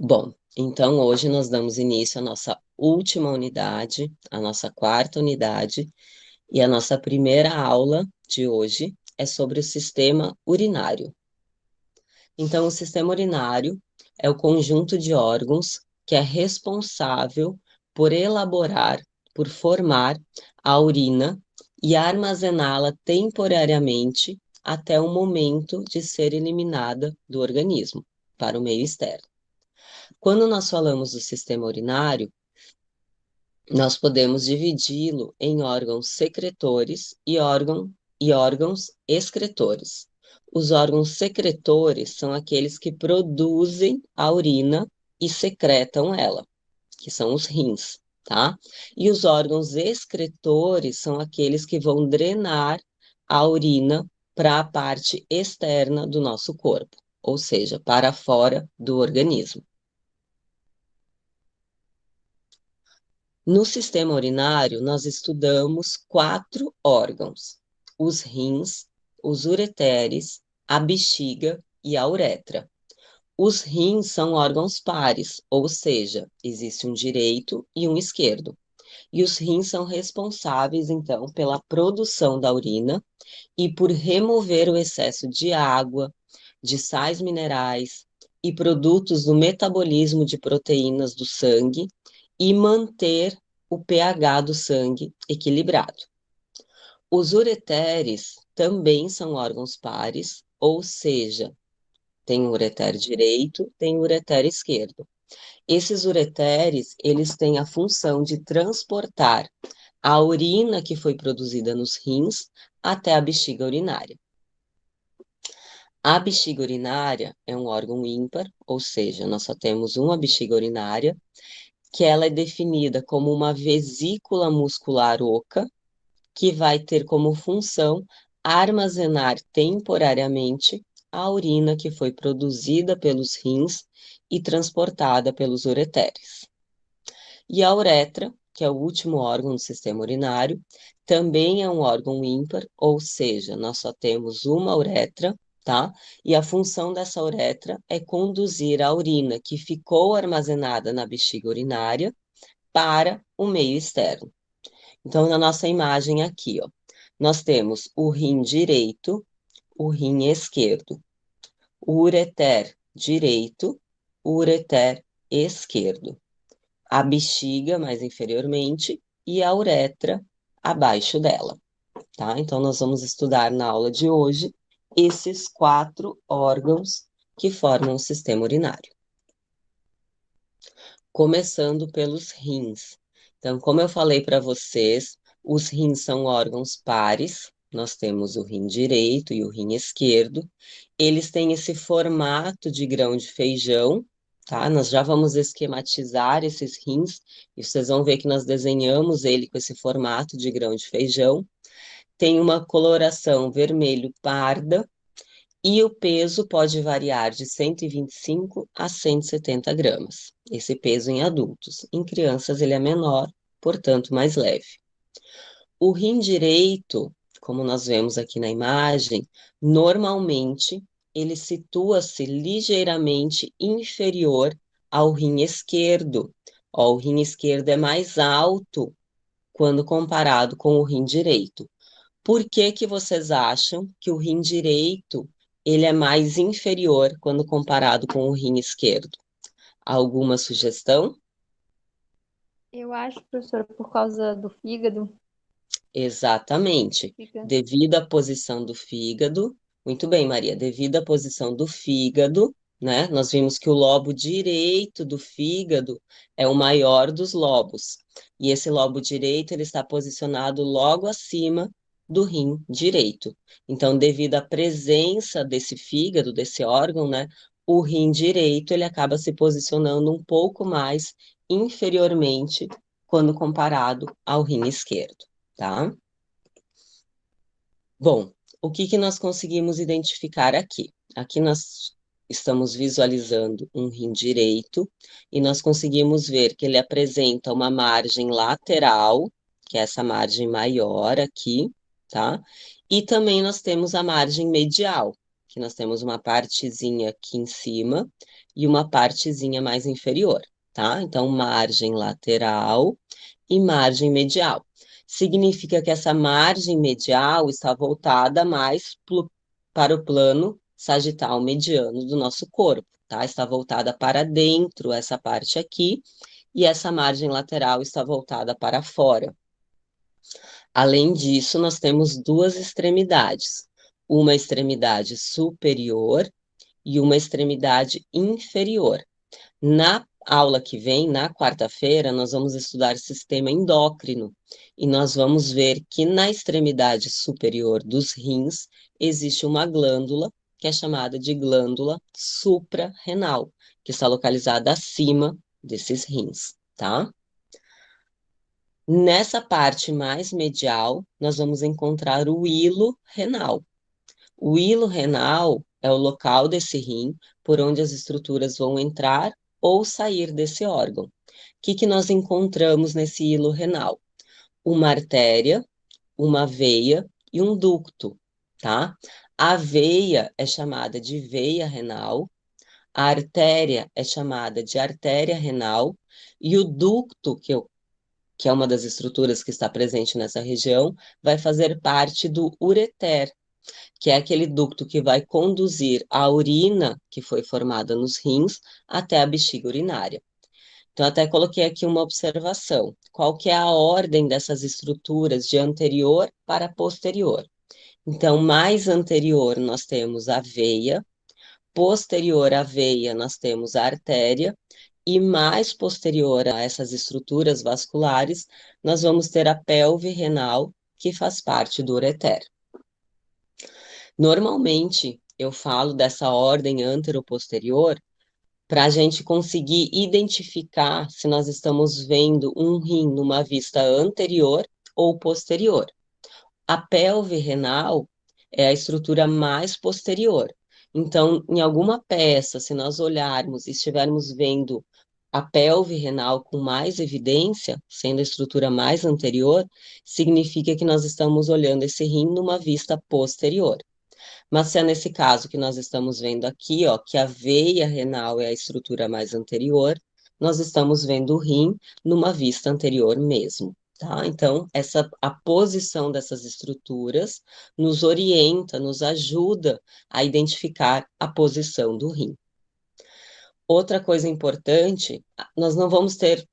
Bom, então hoje nós damos início à nossa última unidade, a nossa quarta unidade, e a nossa primeira aula de hoje é sobre o sistema urinário. Então, o sistema urinário é o conjunto de órgãos que é responsável por elaborar, por formar a urina e armazená-la temporariamente até o momento de ser eliminada do organismo para o meio externo. Quando nós falamos do sistema urinário, nós podemos dividi-lo em órgãos secretores e órgãos excretores. Os órgãos secretores são aqueles que produzem a urina e secretam ela, que são os rins, tá? E os órgãos excretores são aqueles que vão drenar a urina para a parte externa do nosso corpo, ou seja, para fora do organismo. No sistema urinário, nós estudamos quatro órgãos: os rins, os ureteres, a bexiga e a uretra. Os rins são órgãos pares, ou seja, existe um direito e um esquerdo. E os rins são responsáveis, então, pela produção da urina e por remover o excesso de água, de sais minerais e produtos do metabolismo de proteínas do sangue e manter o pH do sangue equilibrado. Os ureteres também são órgãos pares, ou seja, tem o ureter direito, tem o ureter esquerdo. Esses ureteres, eles têm a função de transportar a urina que foi produzida nos rins até a bexiga urinária. A bexiga urinária é um órgão ímpar, ou seja, nós só temos uma bexiga urinária, que ela é definida como uma vesícula muscular oca, que vai ter como função armazenar temporariamente a urina que foi produzida pelos rins e transportada pelos ureteres. E a uretra, que é o último órgão do sistema urinário, também é um órgão ímpar, ou seja, nós só temos uma uretra, tá? E a função dessa uretra é conduzir a urina que ficou armazenada na bexiga urinária para o meio externo. Então, na nossa imagem aqui, ó, nós temos o rim direito, o rim esquerdo, o ureter direito, o ureter esquerdo, a bexiga mais inferiormente e a uretra abaixo dela, tá? Então, nós vamos estudar na aula de hoje esses quatro órgãos que formam o sistema urinário. Começando pelos rins. Então, como eu falei para vocês, os rins são órgãos pares. Nós temos o rim direito e o rim esquerdo. Eles têm esse formato de grão de feijão, tá? Nós já vamos esquematizar esses rins e vocês vão ver que nós desenhamos ele com esse formato de grão de feijão. Tem uma coloração vermelho parda e o peso pode variar de 125 a 170 gramas. Esse peso em adultos. Em crianças ele é menor, portanto mais leve. O rim direito, como nós vemos aqui na imagem, normalmente ele situa-se ligeiramente inferior ao rim esquerdo. Ó, o rim esquerdo é mais alto quando comparado com o rim direito. Por que que vocês acham que o rim direito ele é mais inferior quando comparado com o rim esquerdo? Alguma sugestão? Eu acho, professora, por causa do fígado, Exatamente. fica. Devido à posição do fígado, muito bem, Maria, devido à posição do fígado, né? Nós vimos que o lobo direito do fígado é o maior dos lobos. E esse lobo direito, ele está posicionado logo acima do rim direito. Então, devido à presença desse fígado, desse órgão, né? O rim direito, ele acaba se posicionando um pouco mais inferiormente quando comparado ao rim esquerdo, tá? Bom, o que que nós conseguimos identificar aqui? Aqui nós estamos visualizando um rim direito e nós conseguimos ver que ele apresenta uma margem lateral, que é essa margem maior aqui, tá? E também nós temos a margem medial. que nós temos uma partezinha aqui em cima e uma partezinha mais inferior, tá? Então, margem lateral e margem medial. Significa que essa margem medial está voltada mais para o plano sagital mediano do nosso corpo, tá? Está voltada para dentro, essa parte aqui, e essa margem lateral está voltada para fora. Além disso, nós temos duas extremidades, uma extremidade superior e uma extremidade inferior. Na aula que vem, na quarta-feira, nós vamos estudar sistema endócrino e nós vamos ver que na extremidade superior dos rins existe uma glândula que é chamada de glândula suprarrenal, que está localizada acima desses rins, tá? Nessa parte mais medial, nós vamos encontrar o hilo renal. O hilo renal é o local desse rim por onde as estruturas vão entrar ou sair desse órgão. O que nós encontramos nesse hilo renal? Uma artéria, uma veia e um ducto, tá? A veia é chamada de veia renal, a artéria é chamada de artéria renal e o ducto, que é uma das estruturas que está presente nessa região, vai fazer parte do ureter, que é aquele ducto que vai conduzir a urina que foi formada nos rins até a bexiga urinária. Então, até coloquei aqui uma observação. Qual que é a ordem dessas estruturas de anterior para posterior? Então, mais anterior nós temos a veia, posterior à veia nós temos a artéria, e mais posterior a essas estruturas vasculares, nós vamos ter a pelve renal, que faz parte do ureter. Normalmente, eu falo dessa ordem antero-posterior para a gente conseguir identificar se nós estamos vendo um rim numa vista anterior ou posterior. A pelve renal é a estrutura mais posterior. Então, em alguma peça, se nós olharmos e estivermos vendo a pelve renal com mais evidência, sendo a estrutura mais anterior, significa que nós estamos olhando esse rim numa vista posterior. Mas se é nesse caso que nós estamos vendo aqui, ó, que a veia renal é a estrutura mais anterior, nós estamos vendo o rim numa vista anterior mesmo, tá? Então, a posição dessas estruturas nos orienta, nos ajuda a identificar a posição do rim. Outra coisa importante, nós não vamos ter,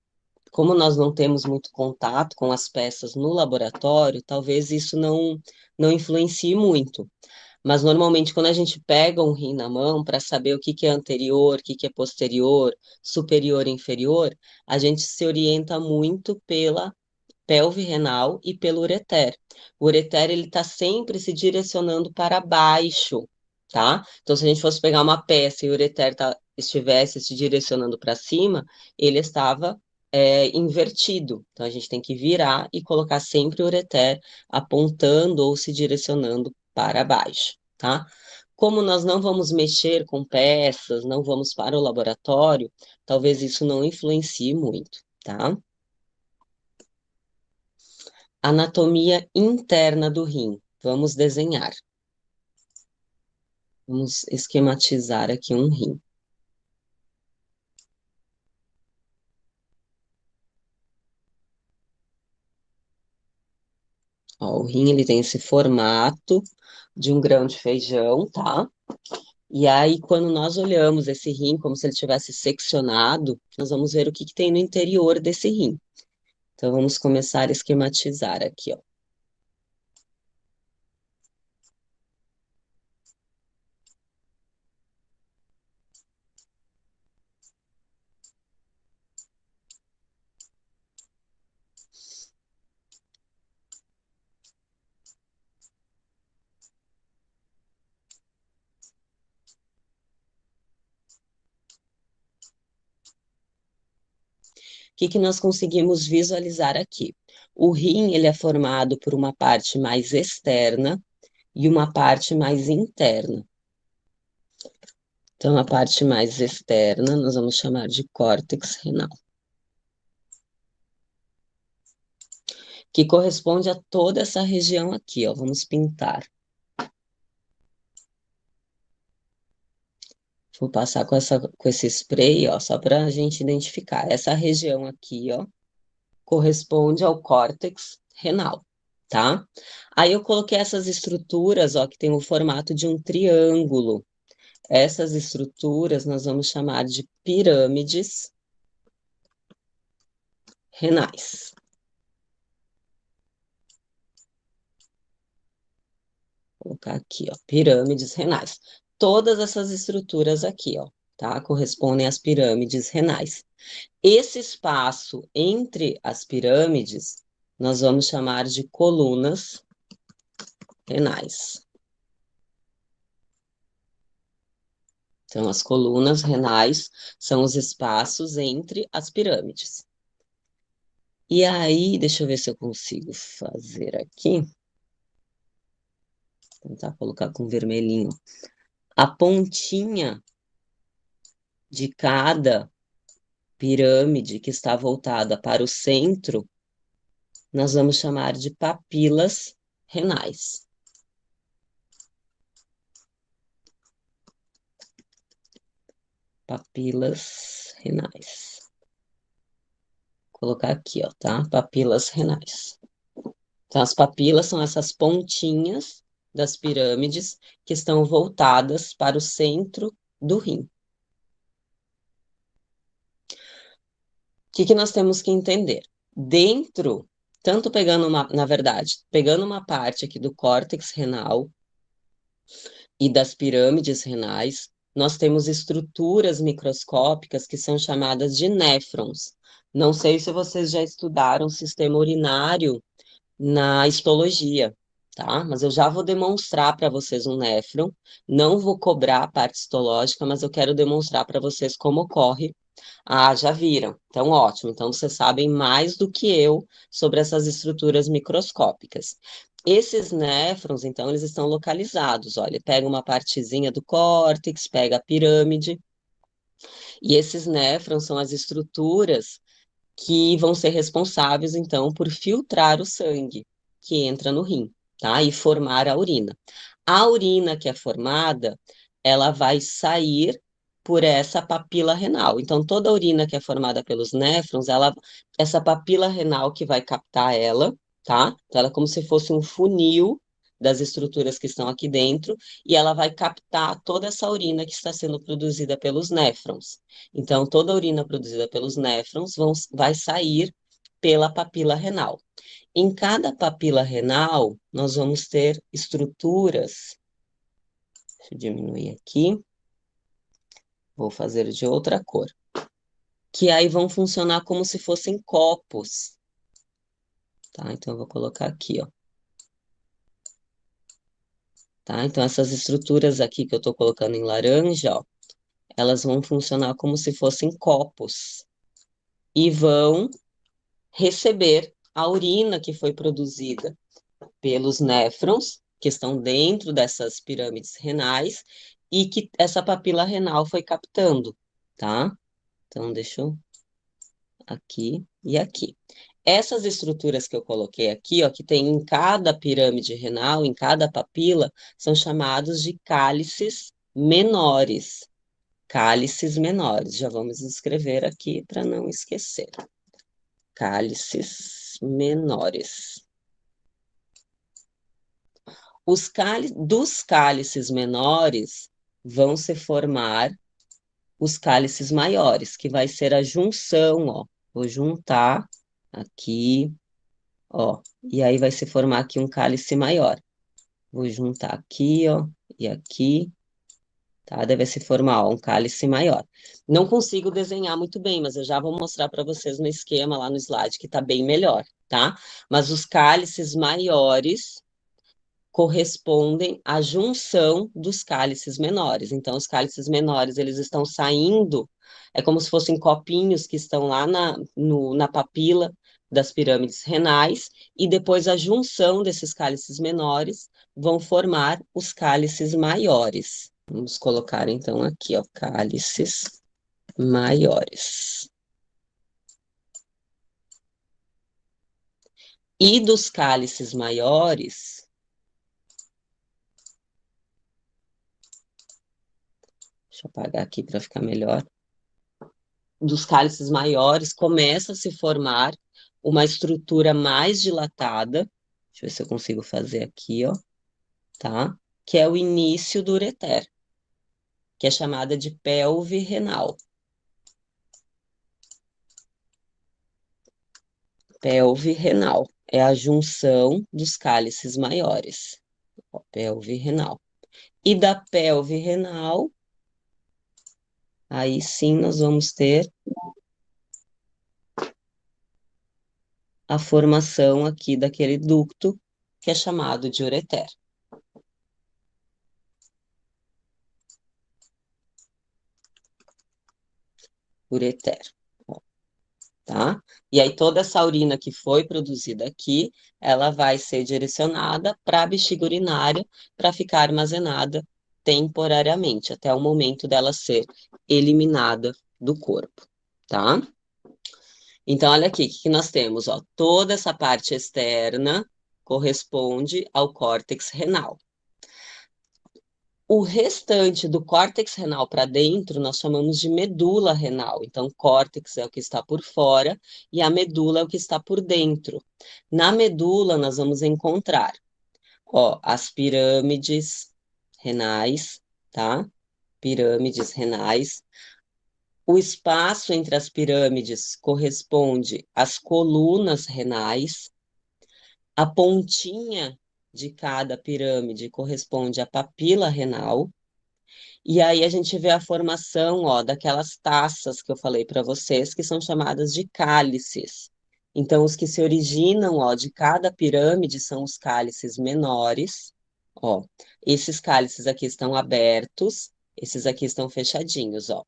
como nós não temos muito contato com as peças no laboratório, talvez isso não influencie muito. Mas normalmente, quando a gente pega um rim na mão para saber o que que é anterior, o que que é posterior, superior e inferior, a gente se orienta muito pela pelve renal e pelo ureter. O ureter, ele está sempre se direcionando para baixo, tá? Então, se a gente fosse pegar uma peça e o ureter estivesse se direcionando para cima, ele estava invertido. Então, a gente tem que virar e colocar sempre o ureter apontando ou se direcionando para baixo, tá? Como nós não vamos mexer com peças, não vamos para o laboratório, talvez isso não influencie muito, tá? Anatomia interna do rim. Vamos desenhar. Vamos esquematizar aqui um rim. Ó, o rim ele tem esse formato de um grão de feijão, tá? E aí, quando nós olhamos esse rim como se ele tivesse seccionado, nós vamos ver o que que tem no interior desse rim. Então, vamos começar a esquematizar aqui, ó. O que que nós conseguimos visualizar aqui? O rim, ele é formado por uma parte mais externa e uma parte mais interna. Então, a parte mais externa nós vamos chamar de córtex renal, que corresponde a toda essa região aqui, ó. Vamos pintar. Vou passar com esse spray, ó, só para a gente identificar. Essa região aqui, ó, corresponde ao córtex renal, tá? Aí eu coloquei essas estruturas, ó, que tem o formato de um triângulo. Essas estruturas nós vamos chamar de pirâmides renais. Vou colocar aqui, ó, pirâmides renais. Todas essas estruturas aqui, ó, tá? Correspondem às pirâmides renais. Esse espaço entre as pirâmides nós vamos chamar de colunas renais. Então, as colunas renais são os espaços entre as pirâmides. E aí, deixa eu ver se eu consigo fazer aqui. Tentar colocar com vermelhinho. A pontinha de cada pirâmide que está voltada para o centro, nós vamos chamar de papilas renais. Papilas renais. Vou colocar aqui, ó, tá? Papilas renais. Então, as papilas são essas pontinhas das pirâmides que estão voltadas para o centro do rim. O que que nós temos que entender? Dentro, tanto pegando na verdade, pegando uma parte aqui do córtex renal e das pirâmides renais, nós temos estruturas microscópicas que são chamadas de néfrons. Não sei se vocês já estudaram o sistema urinário na histologia, tá? Mas eu já vou demonstrar para vocês um néfron. Não vou cobrar a parte histológica, mas eu quero demonstrar para vocês como ocorre. Ah, já viram. Então, ótimo. Então, vocês sabem mais do que eu sobre essas estruturas microscópicas. Esses néfrons, então, eles estão localizados. Olha, pega uma partezinha do córtex, pega a pirâmide, e esses néfrons são as estruturas que vão ser responsáveis, então, por filtrar o sangue que entra no rim, tá? E formar a urina. A urina que é formada, ela vai sair por essa papila renal. Então, toda a urina que é formada pelos néfrons, essa papila renal que vai captar ela, tá? Então, ela é como se fosse um funil das estruturas que estão aqui dentro, e ela vai captar toda essa urina que está sendo produzida pelos néfrons. Então, toda a urina produzida pelos néfrons vai sair pela papila renal. Em cada papila renal, nós vamos ter estruturas. Deixa eu diminuir aqui. Vou fazer de outra cor. Que aí vão funcionar como se fossem copos. Tá? Então, eu vou colocar aqui, ó. Tá? Então, essas estruturas aqui que eu estou colocando em laranja, ó, elas vão funcionar como se fossem copos. E vão receber a urina que foi produzida pelos néfrons, que estão dentro dessas pirâmides renais, e que essa papila renal foi captando, tá? Então, deixa eu aqui e aqui. Essas estruturas que eu coloquei aqui, ó, que tem em cada pirâmide renal, em cada papila, são chamados de cálices menores. Cálices menores. Já vamos escrever aqui para não esquecer. Cálices menores. Dos cálices menores vão se formar os cálices maiores, que vai ser a junção, ó. Vou juntar aqui, ó, e aí vai se formar aqui um cálice maior. Vou juntar aqui, ó, e aqui, tá? Deve se formar, ó, um cálice maior. Não consigo desenhar muito bem, mas eu já vou mostrar para vocês no esquema lá no slide, que tá bem melhor, tá? Mas os cálices maiores correspondem à junção dos cálices menores. Então, os cálices menores, eles estão saindo, é como se fossem copinhos que estão lá na papila das pirâmides renais, e depois a junção desses cálices menores vão formar os cálices maiores. Vamos colocar, então, aqui, ó, cálices maiores. E dos cálices maiores, Deixa eu apagar aqui para ficar melhor. Dos cálices maiores, começa a se formar uma estrutura mais dilatada. Deixa eu ver se eu consigo fazer aqui, ó, tá? Que é o início do ureter, que é chamada de pelve renal. Pelve renal é a junção dos cálices maiores. Ó, pelve renal. E da pelve renal, aí sim nós vamos ter a formação aqui daquele ducto que é chamado de ureter. Ureter, ó, tá? E aí toda essa urina que foi produzida aqui, ela vai ser direcionada para a bexiga urinária para ficar armazenada temporariamente, até o momento dela ser eliminada do corpo, tá? Então, olha aqui, o que que nós temos? Ó, toda essa parte externa corresponde ao córtex renal. O restante do córtex renal para dentro nós chamamos de medula renal. Então, córtex é o que está por fora e a medula é o que está por dentro. Na medula, nós vamos encontrar, ó, as pirâmides renais, tá? Pirâmides renais. O espaço entre as pirâmides corresponde às colunas renais. A pontinha de cada pirâmide corresponde à papila renal. E aí a gente vê a formação, ó, daquelas taças que eu falei para vocês, que são chamadas de cálices. Então, os que se originam, ó, de cada pirâmide são os cálices menores. Ó, esses cálices aqui estão abertos, esses aqui estão fechadinhos, ó.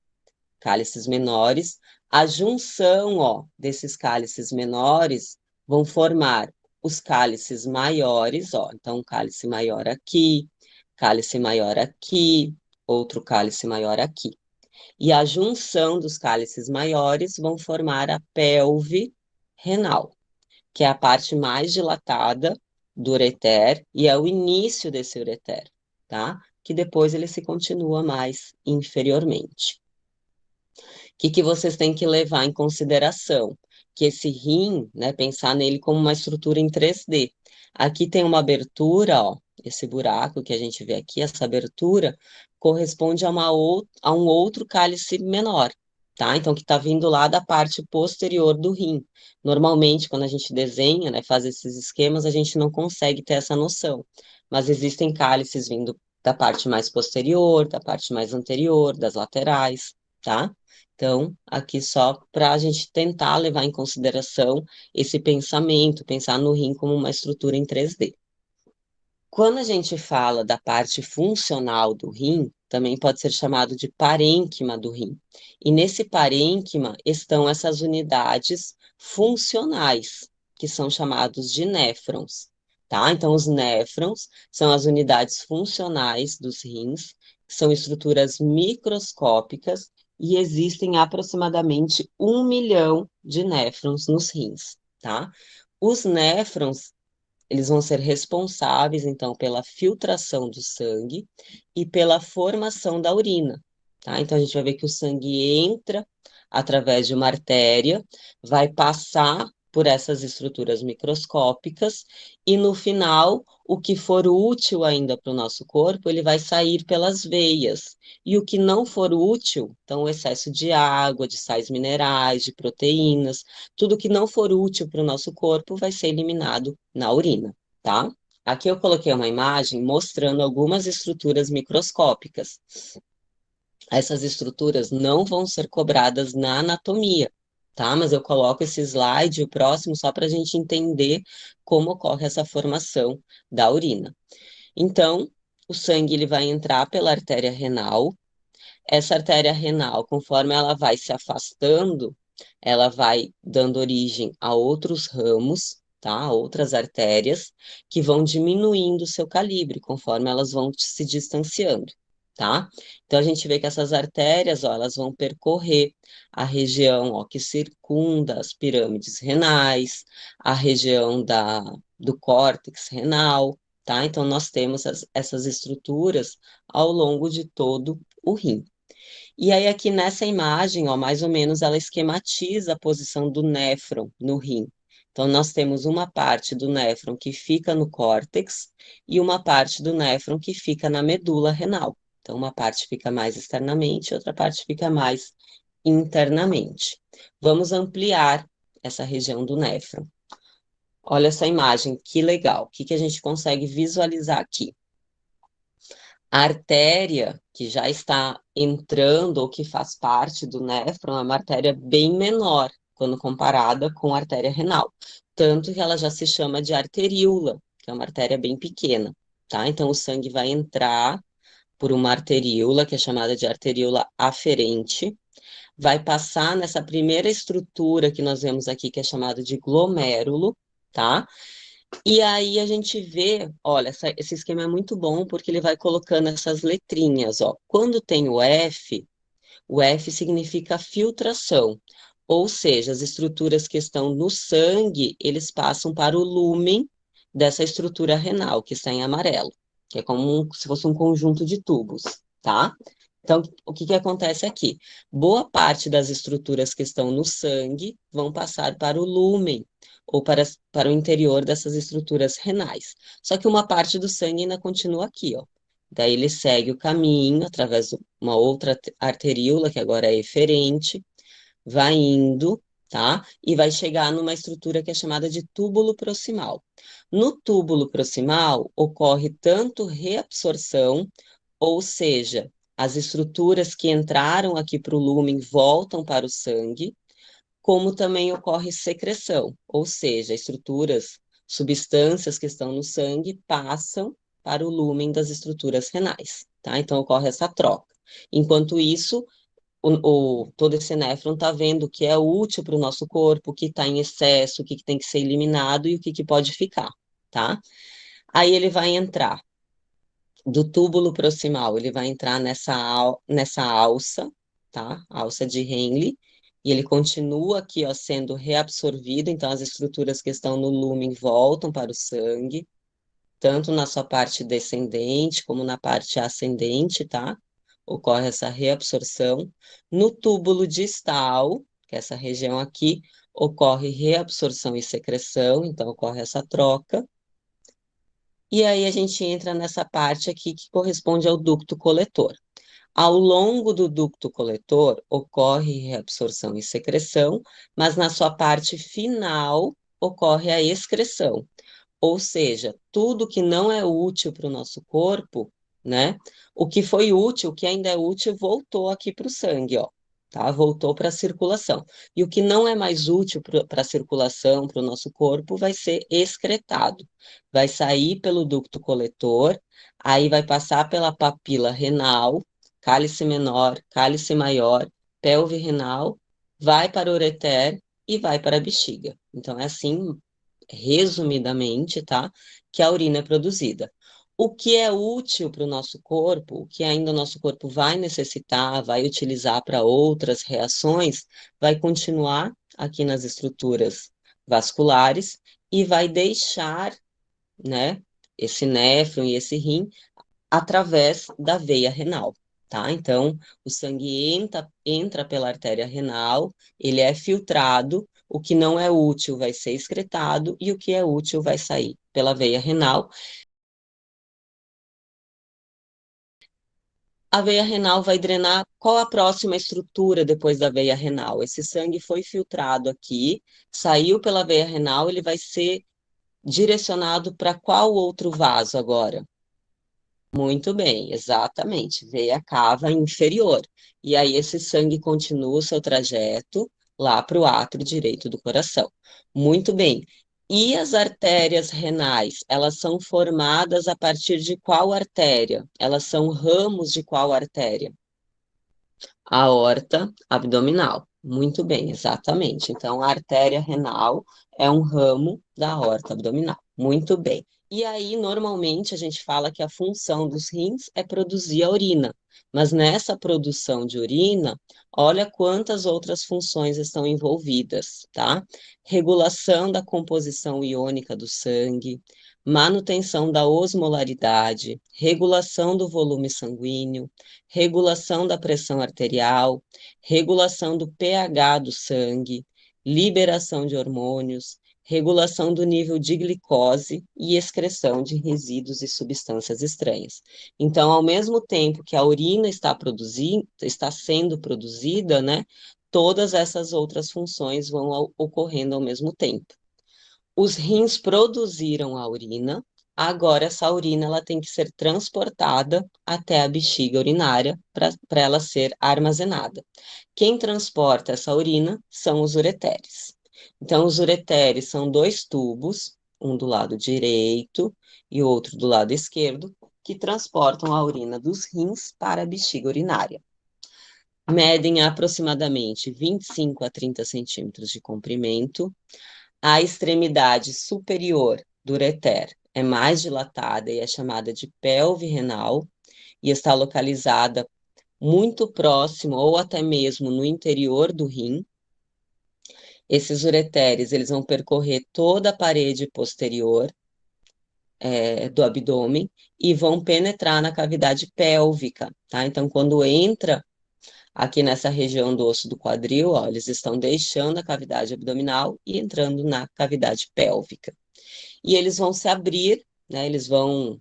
Cálices menores. A junção, ó, desses cálices menores vão formar os cálices maiores, ó. Então, um cálice maior aqui, outro cálice maior aqui. E a junção dos cálices maiores vão formar a pelve renal, que é a parte mais dilatada do ureter e é o início desse ureter, tá? Que depois ele se continua mais inferiormente. Que vocês têm que levar em consideração? Que esse rim, né, pensar nele como uma estrutura em 3D. Aqui tem uma abertura, ó, esse buraco que a gente vê aqui, essa abertura, corresponde a um outro cálice menor, tá? Então, que está vindo lá da parte posterior do rim. Normalmente, quando a gente desenha, né, faz esses esquemas, a gente não consegue ter essa noção. Mas existem cálices vindo da parte mais posterior, da parte mais anterior, das laterais, tá? Então, aqui só para a gente tentar levar em consideração esse pensamento, pensar no rim como uma estrutura em 3D. Quando a gente fala da parte funcional do rim, também pode ser chamado de parênquima do rim. E nesse parênquima estão essas unidades funcionais, que são chamados de néfrons, tá? Então, os néfrons são as unidades funcionais dos rins, que são estruturas microscópicas e existem aproximadamente 1 milhão de néfrons nos rins, tá? Os néfrons eles vão ser responsáveis, então, pela filtração do sangue e pela formação da urina, tá? Então, a gente vai ver que o sangue entra através de uma artéria, vai passar por essas estruturas microscópicas e, no final, o que for útil ainda para o nosso corpo, ele vai sair pelas veias. E o que não for útil, então, o excesso de água, de sais minerais, de proteínas, tudo que não for útil para o nosso corpo vai ser eliminado na urina, tá? Aqui eu coloquei uma imagem mostrando algumas estruturas microscópicas. Essas estruturas não vão ser cobradas na anatomia, tá? Mas eu coloco esse slide, o próximo, só para a gente entender como ocorre essa formação da urina. Então, o sangue ele vai entrar pela artéria renal. Essa artéria renal, conforme ela vai se afastando, ela vai dando origem a outros ramos, tá? Outras artérias que vão diminuindo o seu calibre conforme elas vão se distanciando, tá? Então a gente vê que essas artérias, ó, elas vão percorrer a região, ó, que circunda as pirâmides renais, a região do córtex renal, tá? Então nós temos essas estruturas ao longo de todo o rim. E aí aqui nessa imagem, ó, mais ou menos ela esquematiza a posição do néfron no rim. Então nós temos uma parte do néfron que fica no córtex e uma parte do néfron que fica na medula renal. Então uma parte fica mais externamente, outra parte fica mais internamente. Vamos ampliar essa região do néfron. Olha essa imagem, que legal. O que que a gente consegue visualizar aqui? A artéria que já está entrando ou que faz parte do néfron é uma artéria bem menor quando comparada com a artéria renal. Tanto que ela já se chama de arteríola, que é uma artéria bem pequena, tá? Então o sangue vai entrar por uma arteríola, que é chamada de arteríola aferente, vai passar nessa primeira estrutura que nós vemos aqui, que é chamada de glomérulo, tá? E aí a gente vê, olha, esse esquema é muito bom porque ele vai colocando essas letrinhas, ó. Quando tem o F significa filtração, ou seja, as estruturas que estão no sangue, eles passam para o lúmen dessa estrutura renal, que está em amarelo, que é como se fosse um conjunto de tubos, tá? Então, o que que acontece aqui? Boa parte das estruturas que estão no sangue vão passar para o lúmen, ou para o interior dessas estruturas renais. Só que uma parte do sangue ainda continua aqui, ó. Daí ele segue o caminho através de uma outra arteríola, que agora é eferente, vai indo, tá? E vai chegar numa estrutura que é chamada de túbulo proximal. No túbulo proximal ocorre tanto reabsorção, ou seja, as estruturas que entraram aqui para o lúmen voltam para o sangue, como também ocorre secreção, ou seja, estruturas, substâncias que estão no sangue passam para o lúmen das estruturas renais, tá? Então ocorre essa troca. Enquanto isso, todo esse néfron está vendo o que é útil para o nosso corpo, o que está em excesso, o que tem que ser eliminado e o que pode ficar, tá? Aí ele vai entrar do túbulo proximal, ele vai entrar nessa alça, tá? Alça de Henle, e ele continua aqui, ó, sendo reabsorvido, então as estruturas que estão no lúmen voltam para o sangue, tanto na sua parte descendente como na parte ascendente, tá? Ocorre essa reabsorção. No túbulo distal, que é essa região aqui, ocorre reabsorção e secreção, então ocorre essa troca. E aí a gente entra nessa parte aqui que corresponde ao ducto coletor. Ao longo do ducto coletor ocorre reabsorção e secreção, mas na sua parte final ocorre a excreção. Ou seja, tudo que não é útil para o nosso corpo, né? O que foi útil, o que ainda é útil, voltou aqui para o sangue, ó, tá? Voltou para a circulação. E o que não é mais útil para a circulação, para o nosso corpo, vai ser excretado. Vai sair pelo ducto coletor, aí vai passar pela papila renal, cálice menor, cálice maior, pelve renal, vai para o ureter e vai para a bexiga. Então, é assim resumidamente, tá? Que a urina é produzida. O que é útil para o nosso corpo, o que ainda o nosso corpo vai necessitar, vai utilizar para outras reações, vai continuar aqui nas estruturas vasculares e vai deixar, né, esse néfron e esse rim através da veia renal, tá? Então, o sangue entra pela artéria renal, ele é filtrado, o que não é útil vai ser excretado e o que é útil vai sair pela veia renal. A veia renal vai drenar qual a próxima estrutura depois da veia renal? Esse sangue foi filtrado aqui, saiu pela veia renal, ele vai ser direcionado para qual outro vaso agora? Muito bem, exatamente. Veia cava inferior. E aí esse sangue continua o seu trajeto lá para o átrio direito do coração. Muito bem. E as artérias renais, elas são formadas a partir de qual artéria? Elas são ramos de qual artéria? A aorta abdominal. Muito bem, exatamente. Então, a artéria renal é um ramo da aorta abdominal. Muito bem. E aí, normalmente, a gente fala que a função dos rins é produzir a urina. Mas nessa produção de urina, olha quantas outras funções estão envolvidas, tá? Regulação da composição iônica do sangue, manutenção da osmolaridade, regulação do volume sanguíneo, regulação da pressão arterial, regulação do pH do sangue, liberação de hormônios, regulação do nível de glicose e excreção de resíduos e substâncias estranhas. Então, ao mesmo tempo que a urina está sendo produzida, né, todas essas outras funções vão ocorrendo ao mesmo tempo. Os rins produziram a urina, agora essa urina ela tem que ser transportada até a bexiga urinária para ela ser armazenada. Quem transporta essa urina são os ureteres. Então, os ureteres são dois tubos, um do lado direito e outro do lado esquerdo, que transportam a urina dos rins para a bexiga urinária. Medem aproximadamente 25 a 30 centímetros de comprimento. A extremidade superior do ureter é mais dilatada e é chamada de pelve renal e está localizada muito próximo ou até mesmo no interior do rim. Esses ureteres, eles vão percorrer toda a parede posterior do abdômen e vão penetrar na cavidade pélvica, tá? Então, quando entra aqui nessa região do osso do quadril, ó, eles estão deixando a cavidade abdominal e entrando na cavidade pélvica. E eles vão se abrir, né? Eles vão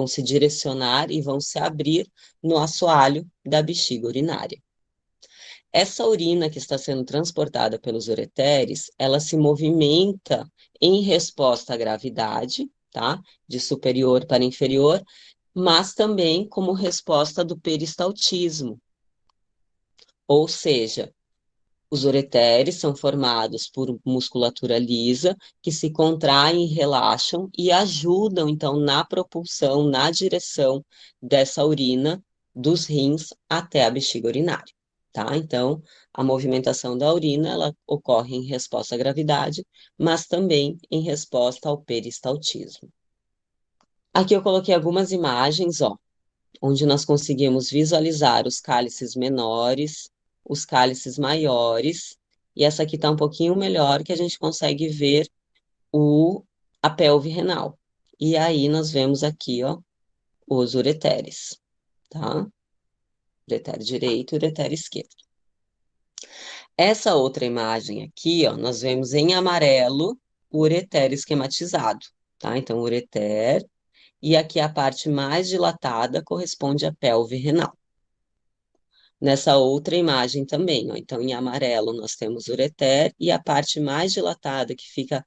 se direcionar e vão se abrir no assoalho da bexiga urinária. Essa urina que está sendo transportada pelos ureteres, ela se movimenta em resposta à gravidade, tá? De superior para inferior, mas também como resposta do peristaltismo. Ou seja, os ureteres são formados por musculatura lisa, que se contraem e relaxam e ajudam, então, na propulsão, na direção dessa urina dos rins até a bexiga urinária, tá? Então, a movimentação da urina, ela ocorre em resposta à gravidade, mas também em resposta ao peristaltismo. Aqui eu coloquei algumas imagens, ó, onde nós conseguimos visualizar os cálices menores, os cálices maiores, e essa aqui está um pouquinho melhor, que a gente consegue ver a pelve renal. E aí nós vemos aqui, ó, os ureteres, tá? Ureter direito e ureter esquerdo. Essa outra imagem aqui, ó, nós vemos em amarelo o ureter esquematizado, tá? Então, o ureter, e aqui a parte mais dilatada corresponde à pelve renal. Nessa outra imagem também, ó. Então, em amarelo, nós temos o ureter e a parte mais dilatada, que fica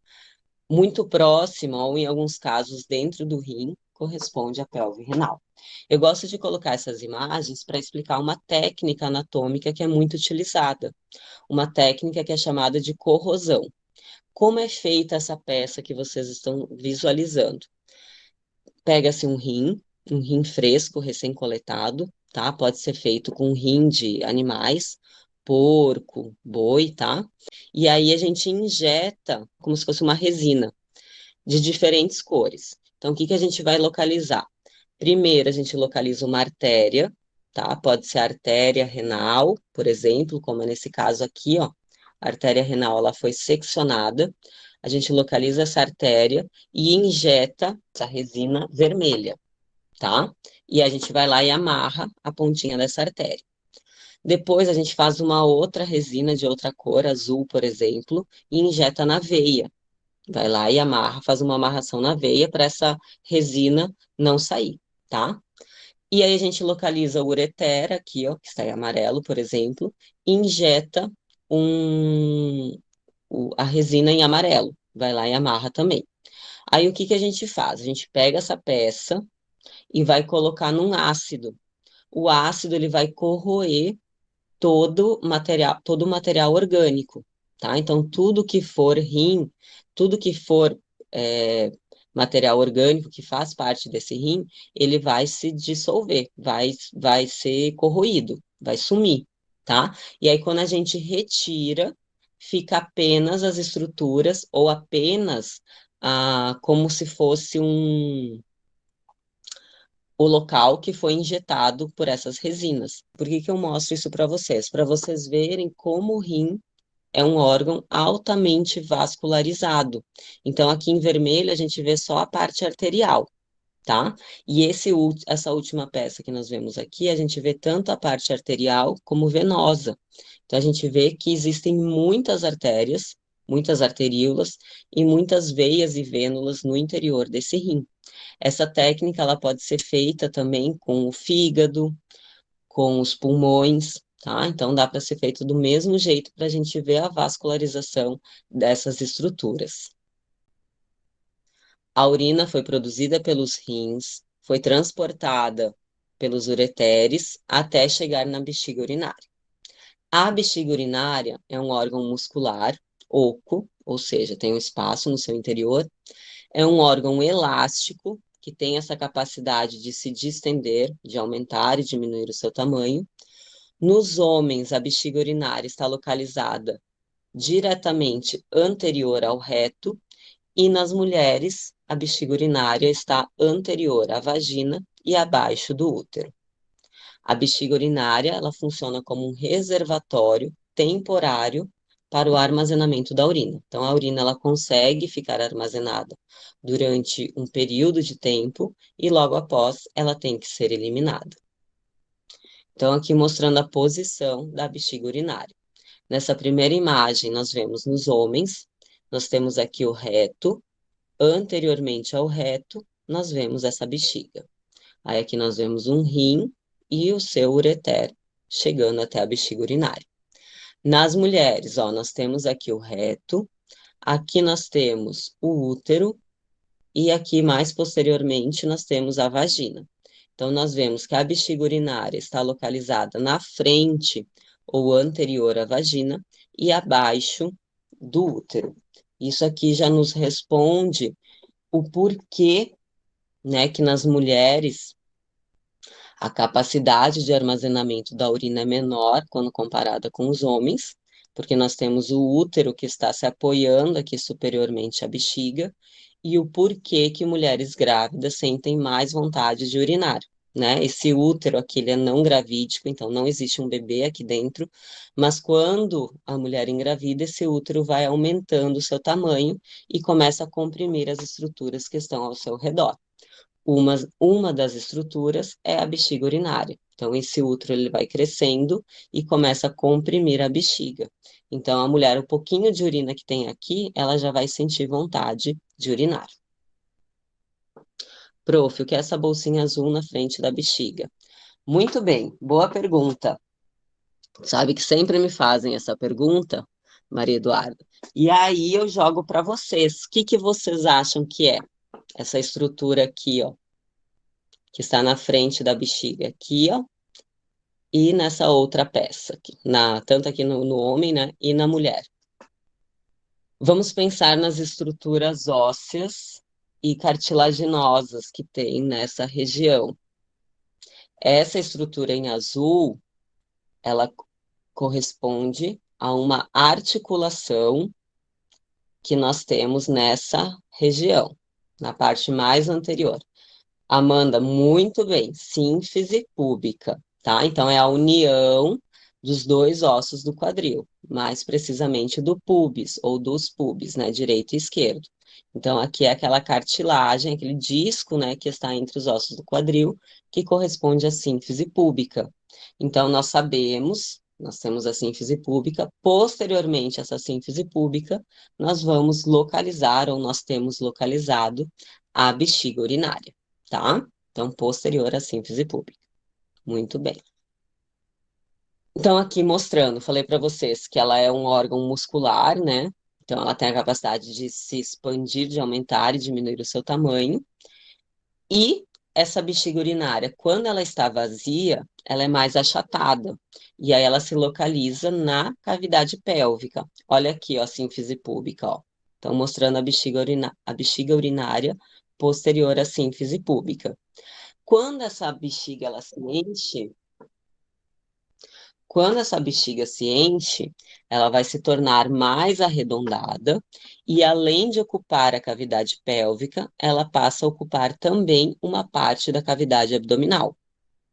muito próxima, ou em alguns casos dentro do rim, corresponde à pelve renal. Eu gosto de colocar essas imagens para explicar uma técnica anatômica que é muito utilizada, uma técnica que é chamada de corrosão. Como é feita essa peça que vocês estão visualizando? Pega-se um rim fresco, recém-coletado, tá? Pode ser feito com rim de animais, porco, boi, tá? E aí a gente injeta como se fosse uma resina de diferentes cores. Então, o que que a gente vai localizar? Primeiro, a gente localiza uma artéria, tá? Pode ser artéria renal, por exemplo, como é nesse caso aqui, ó. A artéria renal, ela foi seccionada. A gente localiza essa artéria e injeta essa resina vermelha, tá? E a gente vai lá e amarra a pontinha dessa artéria. Depois a gente faz uma outra resina de outra cor, azul, por exemplo, e injeta na veia. Vai lá e amarra, faz uma amarração na veia para essa resina não sair, tá? E aí a gente localiza o ureter aqui, ó, que está em amarelo, por exemplo, e injeta a resina em amarelo. Vai lá e amarra também. Aí o que que a gente faz? A gente pega essa peça e vai colocar num ácido. O ácido ele vai corroer todo o material orgânico, tá? Então, tudo que for rim, tudo que for é, material orgânico que faz parte desse rim, ele vai se dissolver, vai ser corroído, vai sumir, tá? E aí, quando a gente retira, fica apenas as estruturas ou apenas como se fosse o local que foi injetado por essas resinas. Por que que eu mostro isso para vocês? Para vocês verem como o rim é um órgão altamente vascularizado. Então, aqui em vermelho, a gente vê só a parte arterial, tá? E essa última peça que nós vemos aqui, a gente vê tanto a parte arterial como venosa. Então, a gente vê que existem muitas artérias, muitas arteríolas e muitas veias e vênulas no interior desse rim. Essa técnica, ela pode ser feita também com o fígado, com os pulmões, tá? Então, dá para ser feito do mesmo jeito para a gente ver a vascularização dessas estruturas. A urina foi produzida pelos rins, foi transportada pelos ureteres até chegar na bexiga urinária. A bexiga urinária é um órgão muscular oco, ou seja, tem um espaço no seu interior, é um órgão elástico que tem essa capacidade de se distender, de aumentar e diminuir o seu tamanho. Nos homens, a bexiga urinária está localizada diretamente anterior ao reto e nas mulheres, a bexiga urinária está anterior à vagina e abaixo do útero. A bexiga urinária, ela funciona como um reservatório temporário para o armazenamento da urina. Então, a urina ela consegue ficar armazenada durante um período de tempo e logo após ela tem que ser eliminada. Então, aqui mostrando a posição da bexiga urinária. Nessa primeira imagem, nós vemos nos homens, nós temos aqui o reto, anteriormente ao reto, nós vemos essa bexiga. Aí aqui nós vemos um rim e o seu ureter chegando até a bexiga urinária. Nas mulheres, ó, nós temos aqui o reto, aqui nós temos o útero e aqui mais posteriormente nós temos a vagina. Então nós vemos que a bexiga urinária está localizada na frente ou anterior à vagina e abaixo do útero. Isso aqui já nos responde o porquê, né, que nas mulheres a capacidade de armazenamento da urina é menor quando comparada com os homens, porque nós temos o útero que está se apoiando aqui superiormente à bexiga, e o porquê que mulheres grávidas sentem mais vontade de urinar, né? Esse útero aqui, ele é não gravídico, então não existe um bebê aqui dentro, mas quando a mulher engravida, esse útero vai aumentando o seu tamanho e começa a comprimir as estruturas que estão ao seu redor. Uma das estruturas é a bexiga urinária. Então, esse útero ele vai crescendo e começa a comprimir a bexiga. Então, a mulher, o pouquinho de urina que tem aqui, ela já vai sentir vontade de urinar. Prof, o que é essa bolsinha azul na frente da bexiga? Muito bem, boa pergunta. Sabe que sempre me fazem essa pergunta, Maria Eduarda? E aí eu jogo para vocês. O que que vocês acham que é essa estrutura aqui, ó? Que está na frente da bexiga aqui, ó, e nessa outra peça, aqui, tanto aqui no homem, né, e na mulher. Vamos pensar nas estruturas ósseas e cartilaginosas que tem nessa região. Essa estrutura em azul, ela corresponde a uma articulação que nós temos nessa região, na parte mais anterior. Amanda, muito bem. Sínfise púbica, tá? Então, é a união dos dois ossos do quadril, mais precisamente do pubis, ou dos pubis, né? Direito e esquerdo. Então, aqui é aquela cartilagem, aquele disco, né, que está entre os ossos do quadril, que corresponde à sínfise púbica. Então, nós sabemos, nós temos a sínfise púbica, posteriormente a essa sínfise púbica, nós vamos localizar, ou nós temos localizado, a bexiga urinária, tá? Então, posterior à sínfise púbica. Muito bem. Então, aqui mostrando, falei para vocês que ela é um órgão muscular, né? Então, ela tem a capacidade de se expandir, de aumentar e diminuir o seu tamanho. E essa bexiga urinária, quando ela está vazia, ela é mais achatada. E aí ela se localiza na cavidade pélvica. Olha aqui, ó, a sínfise púbica, ó. Então, mostrando a bexiga urinária posterior à sínfise púbica. Quando essa bexiga ela se enche, quando essa bexiga se enche, ela vai se tornar mais arredondada e, além de ocupar a cavidade pélvica, ela passa a ocupar também uma parte da cavidade abdominal,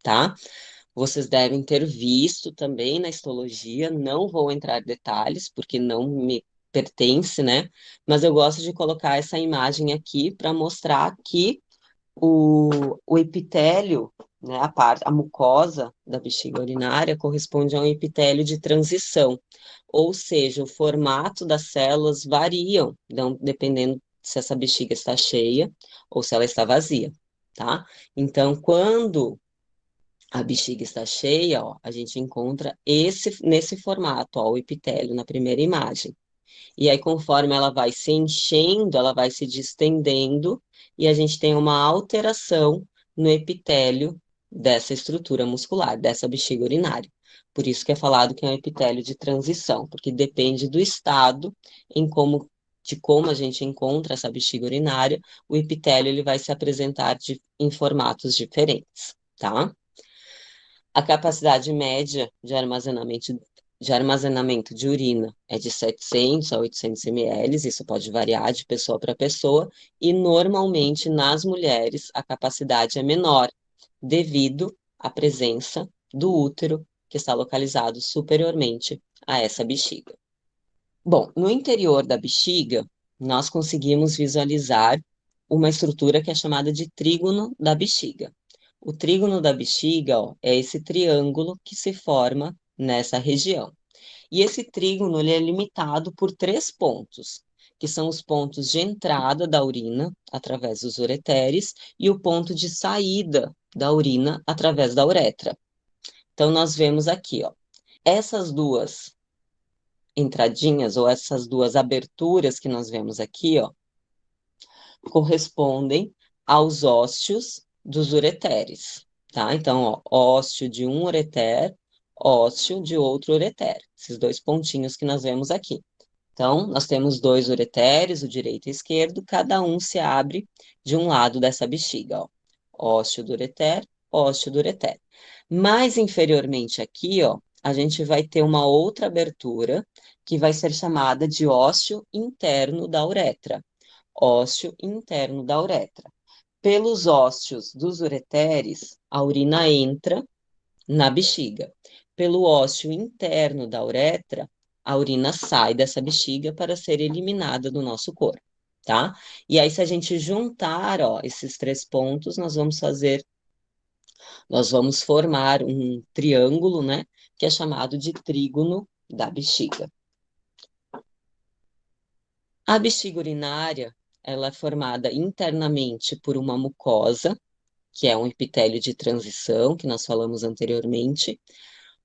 tá? vocês devem ter visto também na histologia, não vou entrar em detalhes, porque não me pertence, né? Mas eu gosto de colocar essa imagem aqui para mostrar que o epitélio, né, a mucosa da bexiga urinária corresponde a um epitélio de transição, ou seja, o formato das células variam, então, dependendo se essa bexiga está cheia ou se ela está vazia, tá? Então, quando a bexiga está cheia, ó, a gente encontra nesse formato, ó, o epitélio na primeira imagem. E aí, conforme ela vai se enchendo, ela vai se distendendo, e a gente tem uma alteração no epitélio dessa estrutura muscular, dessa bexiga urinária. Por isso que é falado que é um epitélio de transição, porque depende do estado de como a gente encontra essa bexiga urinária, o epitélio ele vai se apresentar em formatos diferentes, tá? A capacidade média de armazenamento de urina é de 700 a 800 ml, isso pode variar de pessoa para pessoa, e normalmente nas mulheres a capacidade é menor, devido à presença do útero, que está localizado superiormente a essa bexiga. Bom, no interior da bexiga, nós conseguimos visualizar uma estrutura que é chamada de trígono da bexiga. O trígono da bexiga, ó, é esse triângulo que se forma nessa região. E esse trígono ele é limitado por três pontos, que são os pontos de entrada da urina, através dos ureteres, e o ponto de saída da urina, através da uretra. Então, nós vemos aqui, ó, essas duas entradinhas, ou essas duas aberturas que nós vemos aqui, ó, correspondem aos ósteos dos ureteres, tá? Então, ó, ósteo de um ureter, ósteo de outro ureter, esses dois pontinhos que nós vemos aqui. Então, nós temos dois ureteres, o direito e o esquerdo, cada um se abre de um lado dessa bexiga, ó. Ósteo do ureter, ósteo do ureter. Mais inferiormente aqui, ó, a gente vai ter uma outra abertura que vai ser chamada de ósteo interno da uretra. Ósteo interno da uretra. Pelos ósteos dos ureteres, a urina entra na bexiga. Pelo ósseo interno da uretra, a urina sai dessa bexiga para ser eliminada do nosso corpo, tá? E aí, se a gente juntar, ó, esses três pontos, nós vamos formar um triângulo, né? Que é chamado de trígono da bexiga. A bexiga urinária, ela é formada internamente por uma mucosa, que é um epitélio de transição, que nós falamos anteriormente,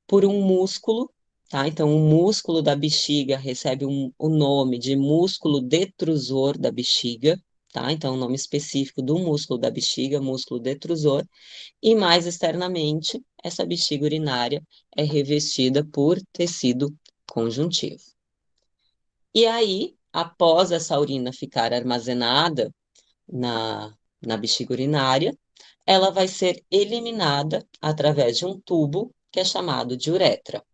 por um músculo, tá? Então, o músculo da bexiga recebe o nome de músculo detrusor da bexiga, tá? Então, o nome específico do músculo da bexiga, músculo detrusor, e mais externamente, essa bexiga urinária é revestida por tecido conjuntivo. E aí, após essa urina ficar armazenada na bexiga urinária, ela vai ser eliminada através de um tubo que é chamado de uretra.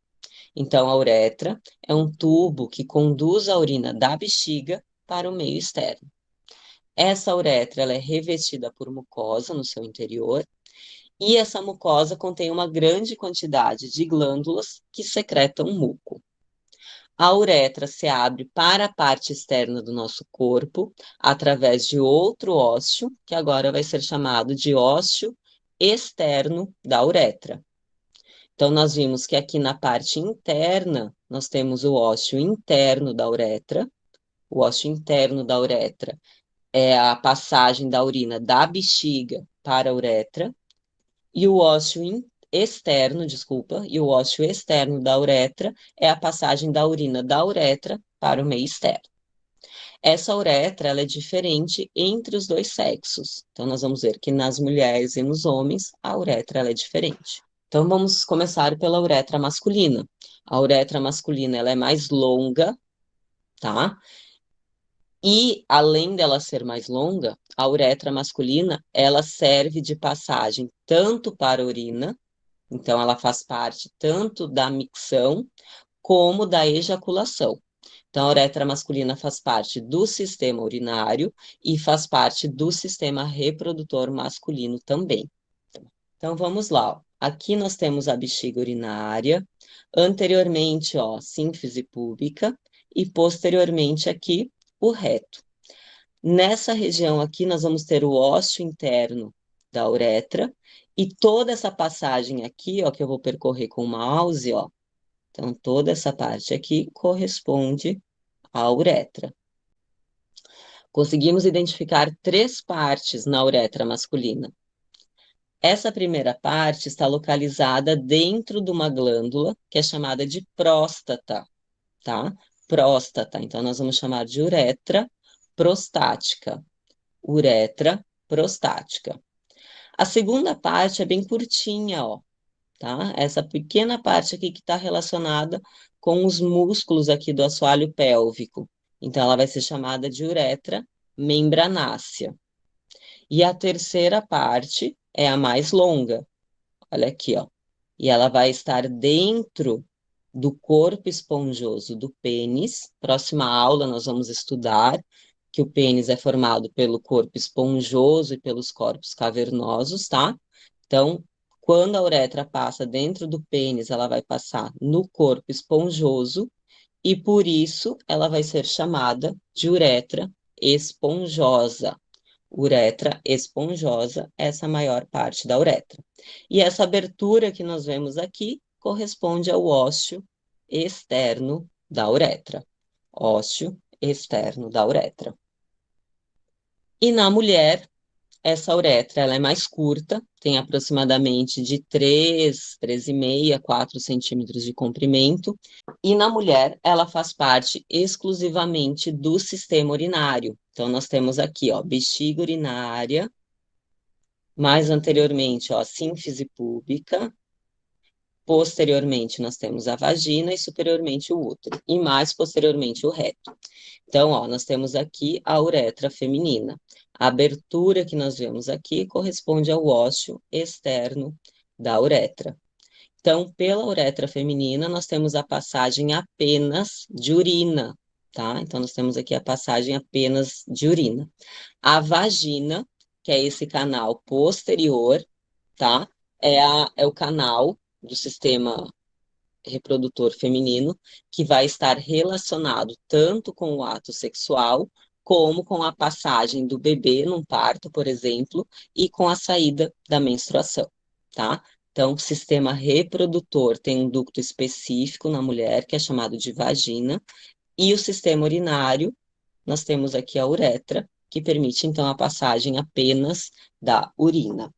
Então, a uretra é um tubo que conduz a urina da bexiga para o meio externo. Essa uretra ela é revestida por mucosa no seu interior, e essa mucosa contém uma grande quantidade de glândulas que secretam muco. A uretra se abre para a parte externa do nosso corpo, através de outro ósseo, que agora vai ser chamado de ósseo externo da uretra. Então, nós vimos que aqui na parte interna, nós temos o ósseo interno da uretra. O ósseo interno da uretra é a passagem da urina da bexiga para a uretra. E o externo, desculpa, e o ósseo externo da uretra é a passagem da urina da uretra para o meio externo. Essa uretra, ela é diferente entre os dois sexos. Então, nós vamos ver que nas mulheres e nos homens, a uretra, ela é diferente. Então, vamos começar pela uretra masculina. A uretra masculina, ela é mais longa, tá? E, além dela ser mais longa, a uretra masculina, ela serve de passagem tanto para a urina, então ela faz parte tanto da micção como da ejaculação. Então, a uretra masculina faz parte do sistema urinário e faz parte do sistema reprodutor masculino também. Então, vamos lá, ó. Aqui nós temos a bexiga urinária, anteriormente, ó, sínfise púbica, e posteriormente aqui o reto. Nessa região aqui, nós vamos ter o ósseo interno da uretra, e toda essa passagem aqui, ó, que eu vou percorrer com o mouse, ó, então toda essa parte aqui corresponde à uretra. Conseguimos identificar 3 partes na uretra masculina. Essa primeira parte está localizada dentro de uma glândula que é chamada de próstata, tá? Próstata. Então, nós vamos chamar de uretra prostática. Uretra prostática. A segunda parte é bem curtinha, ó, tá? Essa pequena parte aqui que está relacionada com os músculos aqui do assoalho pélvico. Então, ela vai ser chamada de uretra membranácea. E a terceira parte é a mais longa. Olha aqui, ó. E ela vai estar dentro do corpo esponjoso do pênis. Próxima aula nós vamos estudar que o pênis é formado pelo corpo esponjoso e pelos corpos cavernosos, tá? Então, quando a uretra passa dentro do pênis, ela vai passar no corpo esponjoso e por isso ela vai ser chamada de uretra esponjosa. Uretra esponjosa, essa maior parte da uretra. E essa abertura que nós vemos aqui corresponde ao ósseo externo da uretra. Ósseo externo da uretra. E na mulher, essa uretra ela é mais curta, tem aproximadamente de 3,5 a 4 centímetros de comprimento, e na mulher ela faz parte exclusivamente do sistema urinário. Então, nós temos aqui, ó, bexiga urinária, mais anteriormente, ó, a sínfise púbica, posteriormente nós temos a vagina e superiormente o útero, e mais posteriormente o reto. Então, ó, nós temos aqui a uretra feminina. A abertura que nós vemos aqui corresponde ao ósseo externo da uretra. Então, pela uretra feminina, nós temos a passagem apenas de urina, tá? Então, nós temos aqui a passagem apenas de urina. A vagina, que é esse canal posterior, tá? É o canal do sistema reprodutor feminino que vai estar relacionado tanto com o ato sexual, como com a passagem do bebê num parto, por exemplo, e com a saída da menstruação, tá? Então, o sistema reprodutor tem um ducto específico na mulher, que é chamado de vagina, e o sistema urinário, nós temos aqui a uretra, que permite, então, a passagem apenas da urina.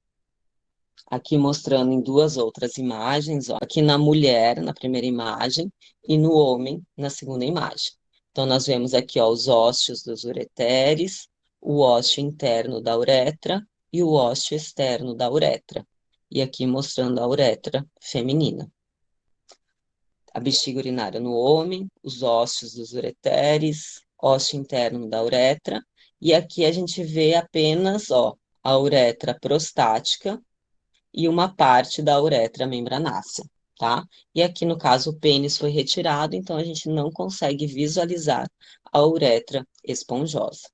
Aqui mostrando em 2 outras imagens, ó, aqui na mulher, na primeira imagem, e no homem, na segunda imagem. Então, nós vemos aqui, ó, os ósseos dos ureteres, o ósseo interno da uretra e o ósseo externo da uretra. E aqui mostrando a uretra feminina. A bexiga urinária no homem, os ósseos dos ureteres, ósseo interno da uretra, e aqui a gente vê apenas, ó, a uretra prostática, e uma parte da uretra membranácea, tá? E aqui, no caso, o pênis foi retirado, então a gente não consegue visualizar a uretra esponjosa.